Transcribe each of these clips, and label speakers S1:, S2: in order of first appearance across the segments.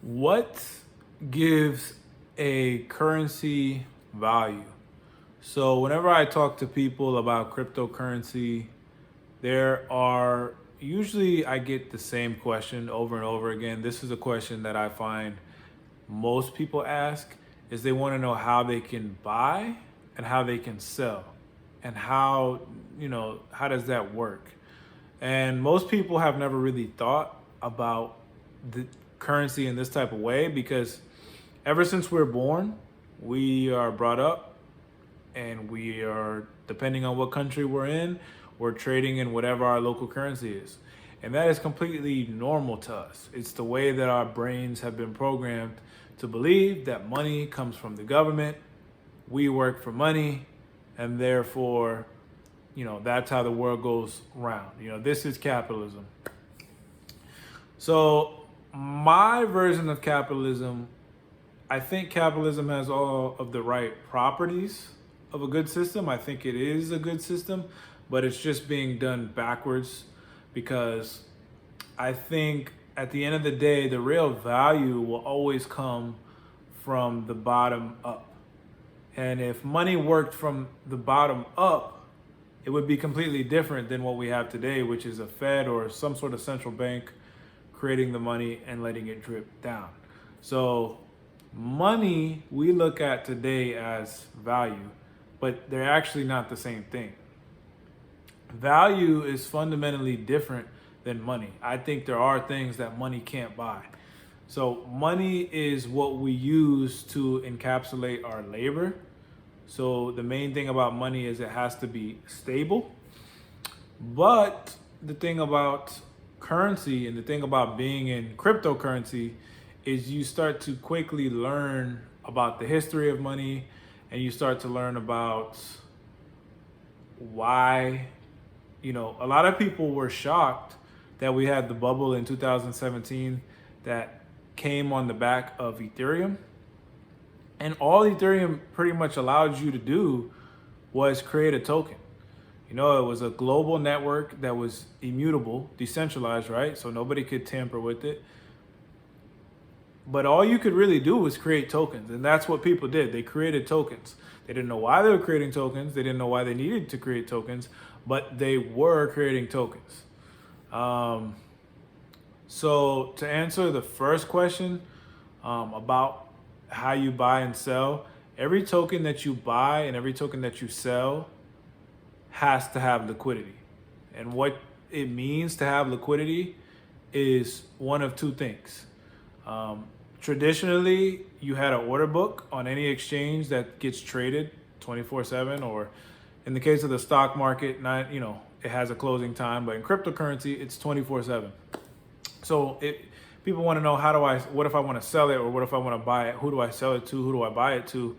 S1: What gives a currency value? So whenever I talk to people about cryptocurrency, I get the same question over and over again. This is a question that I find most people ask is they want to know how they can buy and how they can sell and how does that work? And most people have never really thought about the currency in this type of way because ever since we're born, we are brought up and we are, depending on what country we're in, we're trading in whatever our local currency is. And that is completely normal to us. It's the way that our brains have been programmed to believe that money comes from the government, we work for money, and therefore, that's how the world goes round. This is capitalism. So my version of capitalism, I think capitalism has all of the right properties of a good system. I think it is a good system, but it's just being done backwards because I think at the end of the day, the real value will always come from the bottom up. And if money worked from the bottom up, it would be completely different than what we have today, which is a Fed or some sort of central bank creating the money and letting it drip down. So money we look at today as value, but they're actually not the same thing. Value is fundamentally different than money. I think there are things that money can't buy. So money is what we use to encapsulate our labor. So the main thing about money is it has to be stable. But the thing about currency and the thing about being in cryptocurrency is you start to quickly learn about the history of money and you start to learn about why, a lot of people were shocked that we had the bubble in 2017 that came on the back of Ethereum. And all Ethereum pretty much allowed you to do was create a token. It was a global network that was immutable, decentralized, right? So nobody could tamper with it. But all you could really do was create tokens. And that's what people did. They created tokens. They didn't know why they were creating tokens. They didn't know why they needed to create tokens, but they were creating tokens. So to answer the first question about how you buy and sell, every token that you buy and every token that you sell has to have liquidity. And what it means to have liquidity is one of two things. Traditionally, you had an order book on any exchange that gets traded 24/7, or in the case of the stock market, it has a closing time, but in cryptocurrency, it's 24/7. So people want to know what if I want to sell it, or what if I want to buy it? Who do I sell it to? Who do I buy it to?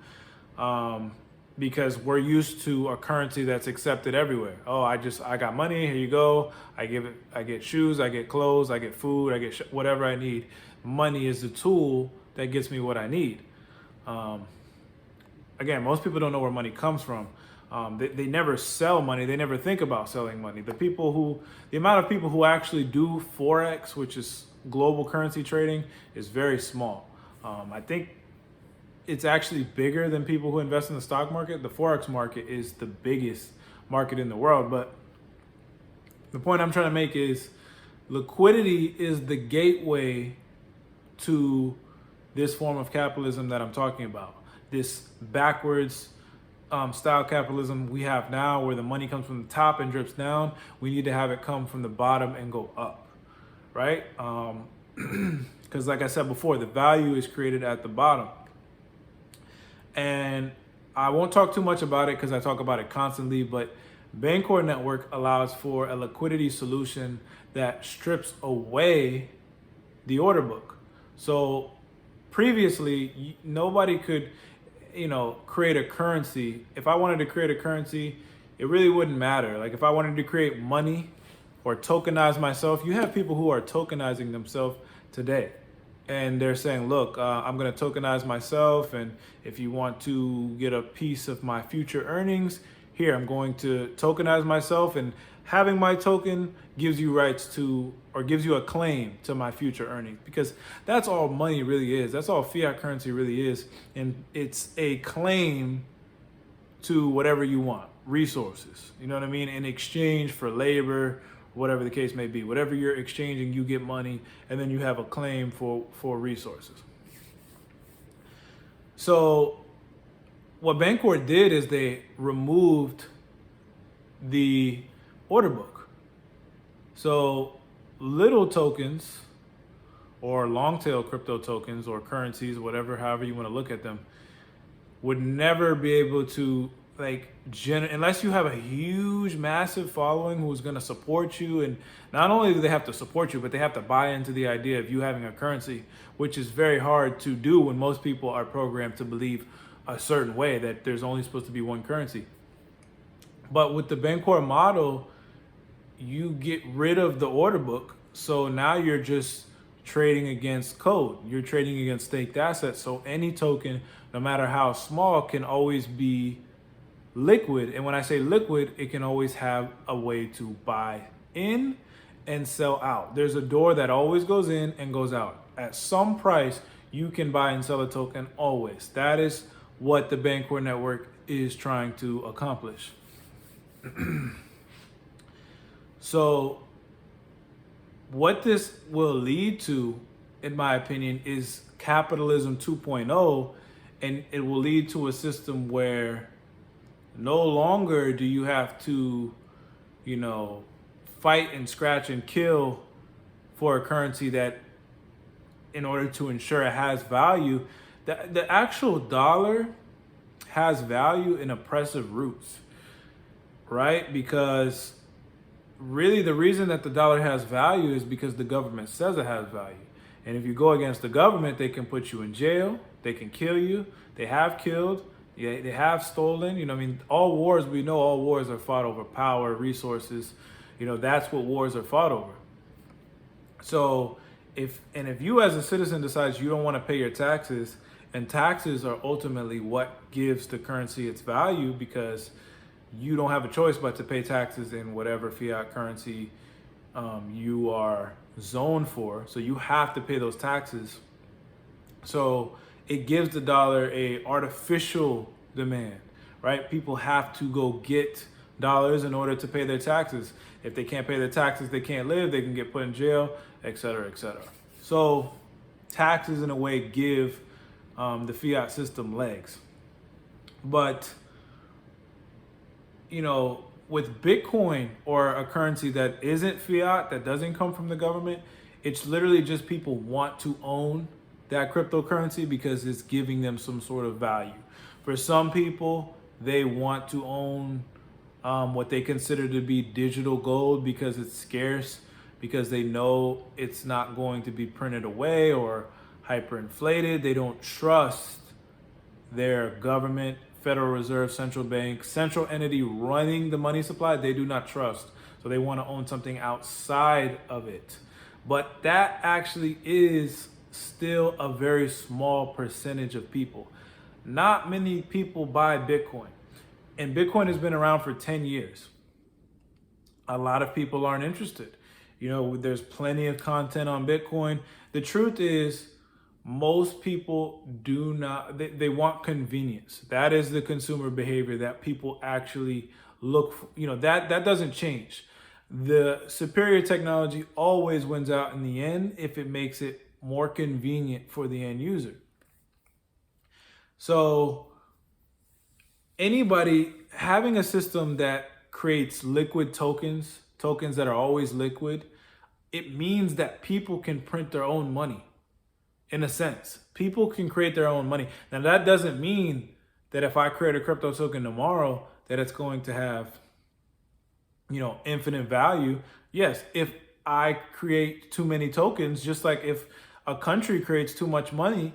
S1: Because we're used to a currency that's accepted everywhere. Oh, I got money. Here you go. I get shoes. I get clothes. I get food. I get whatever I need. Money is the tool that gets me what I need. Again, most people don't know where money comes from. They never sell money. They never think about selling money. The amount of people who actually do Forex, which is global currency trading, is very small. I think it's actually bigger than people who invest in the stock market. The Forex market is the biggest market in the world. But the point I'm trying to make is liquidity is the gateway to this form of capitalism that I'm talking about. This backwards style capitalism we have now, where the money comes from the top and drips down. We need to have it come from the bottom and go up, right? Because like I said before, the value is created at the bottom. And I won't talk too much about it because I talk about it constantly, but Bancor Network allows for a liquidity solution that strips away the order book. So previously, nobody could create a currency. If I wanted to create a currency, it really wouldn't matter. Like if I wanted to create money or tokenize myself, you have people who are tokenizing themselves today. And they're saying, look, I'm going to tokenize myself. And if you want to get a piece of my future earnings, here, I'm going to tokenize myself and having my token gives you rights to, or gives you a claim to my future earnings, because that's all money really is. That's all fiat currency really is. And it's a claim to whatever you want, resources, you know what I mean? In exchange for labor, whatever the case may be, whatever you're exchanging, you get money, and then you have a claim for resources. So what Bancor did is they removed the order book. So little tokens or long tail crypto tokens or currencies, whatever, however you want to look at them, would never be able to, like, unless you have a huge, massive following who's going to support you. And not only do they have to support you, but they have to buy into the idea of you having a currency, which is very hard to do when most people are programmed to believe a certain way, that there's only supposed to be one currency. But with the Bancor model, you get rid of the order book. So now you're just trading against code. You're trading against staked assets. So any token, no matter how small, can always be liquid. And when I say liquid, it can always have a way to buy in and sell out. There's a door that always goes in and goes out. At some price, you can buy and sell a token always. That is what the Bancor network is trying to accomplish. So what this will lead to, in my opinion, is capitalism 2.0, and it will lead to a system where no longer do you have to, fight and scratch and kill for a currency that, in order to ensure it has value. The actual dollar has value in oppressive roots, right? Because really the reason that the dollar has value is because the government says it has value. And if you go against the government, they can put you in jail, they can kill you, they have killed, they have stolen. All wars, we know all wars are fought over power, resources. That's what wars are fought over. So if you as a citizen decides you don't want to pay your taxes, and taxes are ultimately what gives the currency its value, because you don't have a choice but to pay taxes in whatever fiat currency you are zoned for. So you have to pay those taxes. So it gives the dollar a artificial demand, right? People have to go get dollars in order to pay their taxes. If they can't pay their taxes, they can't live, they can get put in jail, et cetera, et cetera. So taxes in a way give the fiat system legs. But with Bitcoin, or a currency that isn't fiat, that doesn't come from the government, it's literally just people want to own that cryptocurrency because it's giving them some sort of value. For some people, they want to own what they consider to be digital gold because it's scarce, because they know it's not going to be printed away or hyperinflated. They don't trust their government, Federal Reserve, central bank, central entity running the money supply. They do not trust. So they want to own something outside of it. But that actually is still a very small percentage of people. Not many people buy Bitcoin. And Bitcoin has been around for 10 years. A lot of people aren't interested. There's plenty of content on Bitcoin. The truth is, most people do not, they want convenience. That is the consumer behavior that people actually look for. That doesn't change. The superior technology always wins out in the end if it makes it more convenient for the end user. So anybody having a system that creates liquid tokens that are always liquid, it means that people can print their own money. In a sense, people can create their own money. Now, that doesn't mean that if I create a crypto token tomorrow, that it's going to have, infinite value. Yes, if I create too many tokens, just like if a country creates too much money,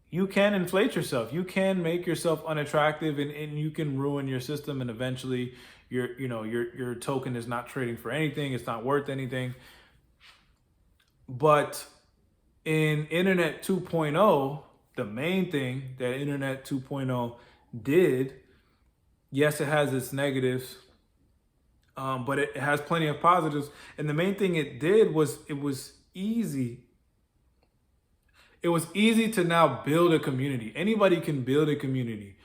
S1: you can inflate yourself. You can make yourself unattractive, and you can ruin your system. And eventually your token is not trading for anything. It's not worth anything. But in Internet 2.0, the main thing that Internet 2.0 did, yes, it has its negatives. but it has plenty of positives. And the main thing it did was it was easy. It was easy to now build a community. Anybody can build a community.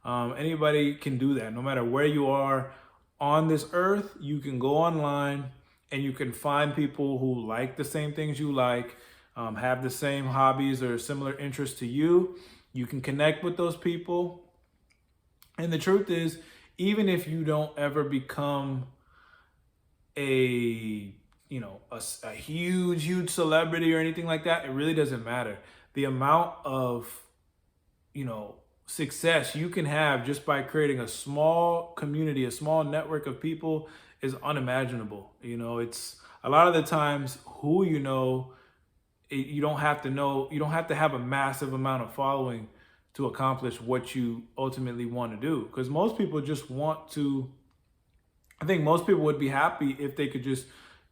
S1: Anybody can do that. No matter where you are on this earth, you can go online and you can find people who like the same things you like, have the same hobbies or similar interests to you. You can connect with those people. And the truth is, even if you don't ever become a huge celebrity or anything like that, it really doesn't matter. The amount of success you can have just by creating a small community, a small network of people is unimaginable. It's a lot of the times who you don't have to have a massive amount of following to accomplish what you ultimately want to do, because most people just want to. I think most people would be happy if they could just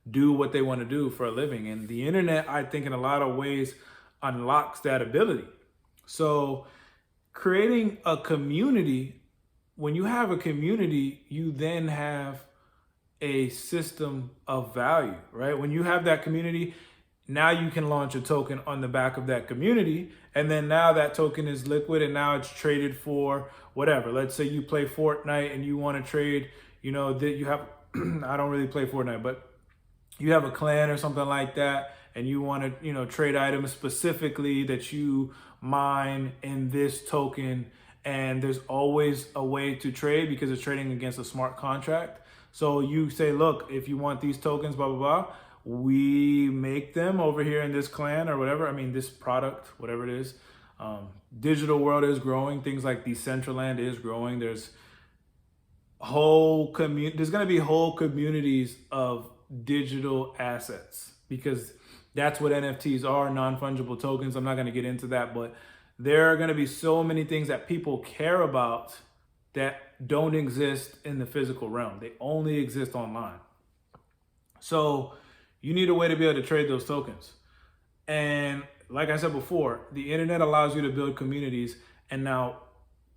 S1: do what they want to do for a living. And the internet, I think, in a lot of ways unlocks that ability. So creating a community, when you have a community, you then have a system of value, right? When you have that community, now you can launch a token on the back of that community. And then now that token is liquid and now it's traded for whatever. Let's say you play Fortnite and you want to trade, that you have, I don't really play Fortnite, but you have a clan or something like that, and you want to, trade items specifically that you mine in this token. And there's always a way to trade because it's trading against a smart contract. So you say, look, if you want these tokens, blah, blah, blah, we make them over here in this clan or whatever. I mean, this product, whatever it is. Digital world is growing. Things like Decentralized is growing. There's going to be whole communities of digital assets, because that's what NFTs are, non-fungible tokens. I'm not going to get into that, but there are going to be so many things that people care about that don't exist in the physical realm. They only exist online. So you need a way to be able to trade those tokens. And like I said before, the internet allows you to build communities. And now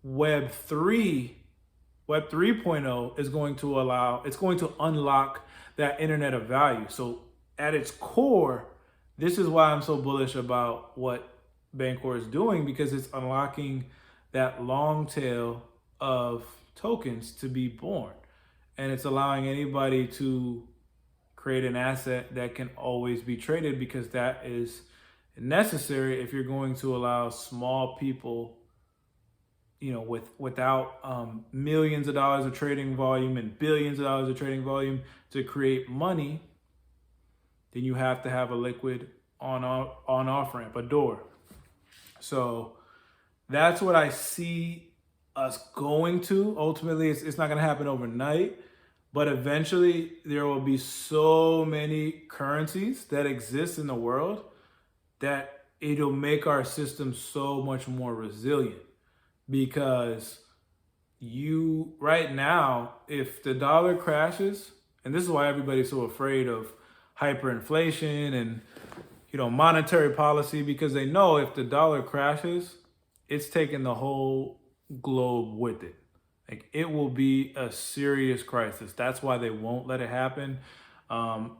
S1: Web 3.0 is going to unlock that internet of value. So at its core, this is why I'm so bullish about what Bancor is doing, because it's unlocking that long tail of tokens to be born. And it's allowing anybody to create an asset that can always be traded, because that is necessary if you're going to allow small people, without millions of dollars of trading volume and billions of dollars of trading volume to create money. Then you have to have a liquid on-off ramp, a door. So that's what I see us going to. Ultimately, it's not going to happen overnight, but eventually there will be so many currencies that exist in the world that it'll make our system so much more resilient. Because right now, if the dollar crashes, and this is why everybody's so afraid of hyperinflation and monetary policy, because they know if the dollar crashes, it's taking the whole globe with it. Like, it will be a serious crisis. That's why they won't let it happen.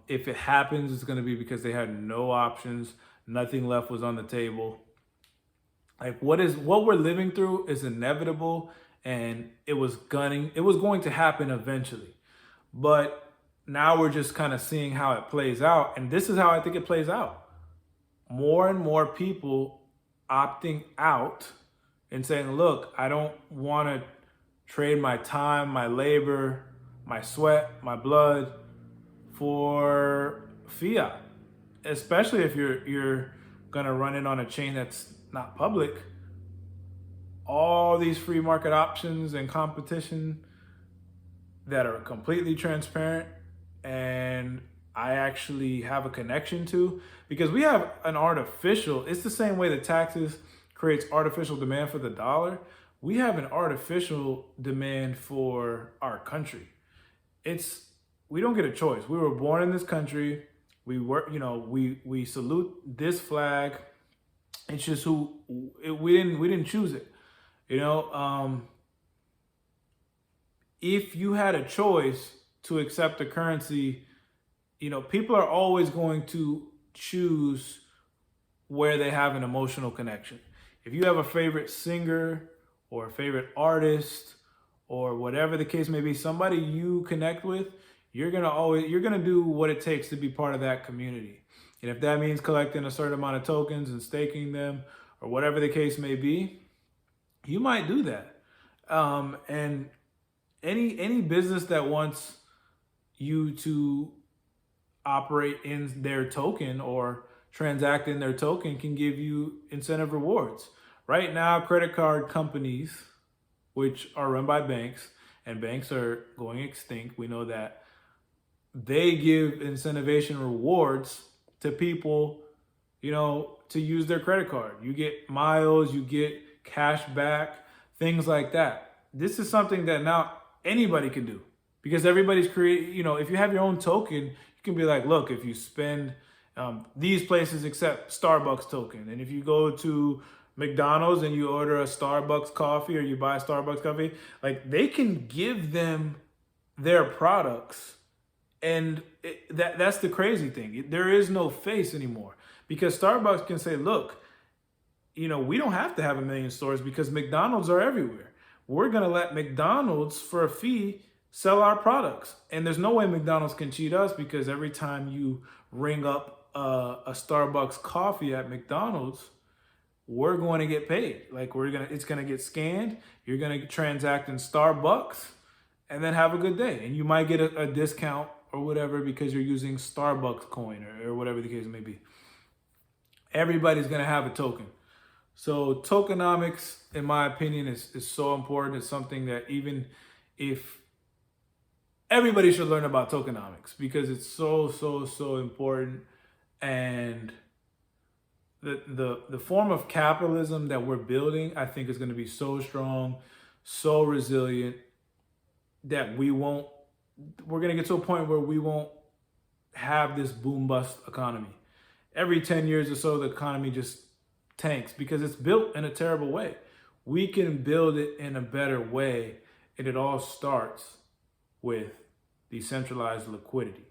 S1: If it happens, it's going to be because they had no options. Nothing left was on the table. Like, what we're living through is inevitable, and it was going to happen eventually. But now we're just kind of seeing how it plays out. And this is how I think it plays out. More and more people opting out and saying, look, I don't want to trade my time, my labor, my sweat, my blood for fiat, especially if you're going to run it on a chain that's not public. All these free market options and competition that are completely transparent and I actually have a connection to, because we have it's the same way that taxes creates artificial demand for the dollar. We have an artificial demand for our country. We don't get a choice. We were born in this country. We salute this flag. It's just we didn't choose it. If you had a choice, to accept a currency, people are always going to choose where they have an emotional connection. If you have a favorite singer or a favorite artist or whatever the case may be, somebody you connect with, you're gonna do what it takes to be part of that community. And if that means collecting a certain amount of tokens and staking them or whatever the case may be, you might do that. And any business that wants you to operate in their token or transact in their token can give you incentive rewards. Right now, credit card companies, which are run by banks, and banks are going extinct, we know that, they give incentivization rewards to people, to use their credit card. You get miles, you get cash back, things like that. This is something that now anybody can do because everybody's if you have your own token, you can be like, look, if you spend these places accept Starbucks token. And if you go to McDonald's and you order a Starbucks coffee or you buy a Starbucks coffee, like they can give them their products. And that's the crazy thing. There is no face anymore because Starbucks can say, look, we don't have to have 1 million stores because McDonald's are everywhere. We're going to let McDonald's for a fee sell our products. And there's no way McDonald's can cheat us because every time you ring up a Starbucks coffee at McDonald's, we're going to get paid. Like it's going to get scanned. You're going to transact in Starbucks and then have a good day. And you might get a discount or whatever because you're using Starbucks coin or whatever the case may be. Everybody's going to have a token. So tokenomics, in my opinion, is so important. It's something that even if everybody should learn about tokenomics because it's so important. And the form of capitalism that we're building, I think, is going to be so strong, so resilient that we're going to get to a point where we won't have this boom bust economy. Every 10 years or so, the economy just tanks because it's built in a terrible way. We can build it in a better way, and it all starts with decentralized liquidity.